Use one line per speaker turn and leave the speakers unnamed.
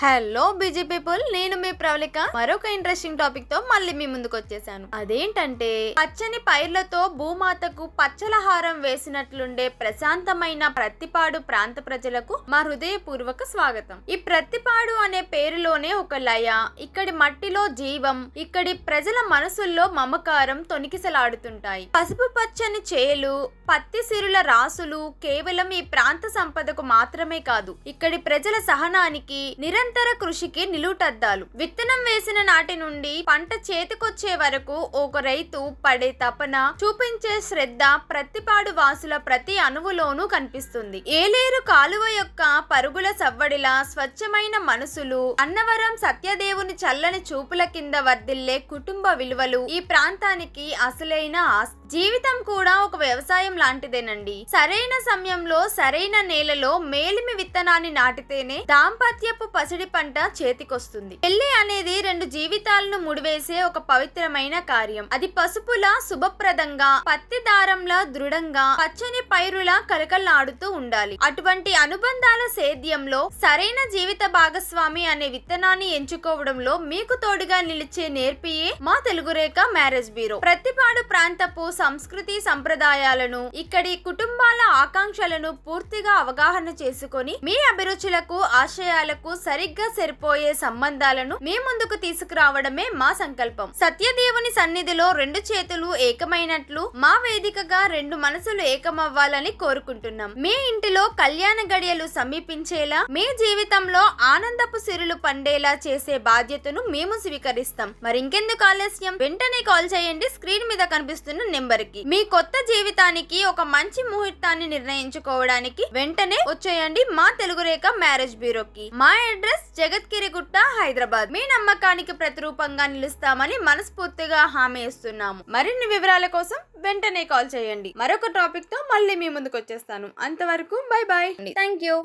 Hello busy people, నేను మీ ప్రవళిక మరొక interesting topic తో మళ్ళీ మీ ముందుకు వచ్చేసాను. అదేంటంటే పచ్చని పైర్లతో భూమాతకు పచ్చలహారం వేసినట్లుండే ప్రశాంతమైన ప్రత్తిపాడు ప్రాంత ప్రజలకు మా హృదయపూర్వక స్వాగతం. ఈ ప్రత్తిపాడు అనే పేరులోనే ఒక లయ, ఇక్కడి మట్టిలో జీవం, ఇక్కడి ప్రజల మనసుల్లో మమకారం తొణికిసలాడుతుంటాయి. పసుపు పచ్చని చేలు, పత్తి సిరుల రాసులు కేవలం ఈ ప్రాంత సంపదకు మాత్రమే కాదు, ఇక్కడి ప్రజల సహనానికి నిరంతర కృషికి నిలువుటద్దాలు. విత్తనం వేసిన నాటి నుండి పంట చేతికొచ్చే వరకు ఒక రైతు పడే తపన, చూపించే శ్రద్ధ ప్రత్తిపాడు వాసుల ప్రతి అణువులోనూ కనిపిస్తుంది. ఏలేరు కాలువ యొక్క పరుగుల సవ్వడిలా స్వచ్ఛమైన మనసులు, అన్నవరం సత్యదేవుని చల్లని చూపుల కింద వర్ధిల్లే కుటుంబ విలువలు ఈ ప్రాంతానికి అసలైన ఆస్తి. జీవితం కూడా ఒక వ్యవసాయం లాంటిదేనండి. సరైన సమయంలో సరైన నేలలో మేలిమి విత్తనాన్ని నాటితేనే దాంపత్యపు పసిడి పంట చేతికొస్తుంది. పెళ్లి అనేది రెండు జీవితాలను ముడివేసే ఒక పవిత్రమైన కార్యం. అది పసుపులా శుభప్రదంగా, పత్తి దారంలా దృఢంగా, పచ్చని పైరులా కలకల్లాడుతూ ఉండాలి. అటువంటి అనుబంధాల సేద్యంలో సరైన జీవిత భాగస్వామి అనే విత్తనాన్ని ఎంచుకోవడంలో మీకు తోడుగా నిలిచే నేర్పియే మా తెలుగురేఖ మ్యారేజ్ బ్యూరో. ప్రత్తిపాడు ప్రాంతపు సంస్కృతి సంప్రదాయాలను, ఇక్కడి కుటుంబాల ఆకాంక్షలను పూర్తిగా అవగాహన చేసుకొని మీ అభిరుచులకు ఆశయాలకు సరిగ్గా సరిపోయే సంబంధాలను మీ ముందుకు తీసుకురావడమే మా సంకల్పం. సత్యదేవుని సన్నిధిలో రెండు చేతులు ఏకమైనట్లు మా వేదికగా రెండు మనసులు ఏకమవ్వాలని కోరుకుంటున్నాం. మీ ఇంటిలో కళ్యాణ గడియలు సమీపించేలా, మీ జీవితంలో ఆనందపు సిరులు పండేలా చేసే బాధ్యతను మేము స్వీకరిస్తాం. మరింకెందుకు ఆలస్యం, వెంటనే కాల్ చేయండి స్క్రీన్ మీద కనిపిస్తున్న నెంబర్ కి. మీ కొత్త జీవితానికి ఒక మంచి ముహూర్తాన్ని నిర్ణయించుకోవడానికి వెంటనే వచ్చేయండి మా తెలుగురేఖ మ్యారేజ్ బ్యూరోకి. మా అడ్రస్ జగత్గిరిగుట్ట, హైదరాబాద్. మీ నమ్మకానికి ప్రతిరూపంగా నిలుస్తామని మనస్ఫూర్తిగా హామీ ఇస్తున్నాము. మరిన్ని వివరాల కోసం వెంటనే కాల్ చేయండి. మరొక టాపిక్ తో మళ్ళీ మీ ముందుకు వచ్చేస్తాను. అంతవరకు బై బాయ్. Thank you.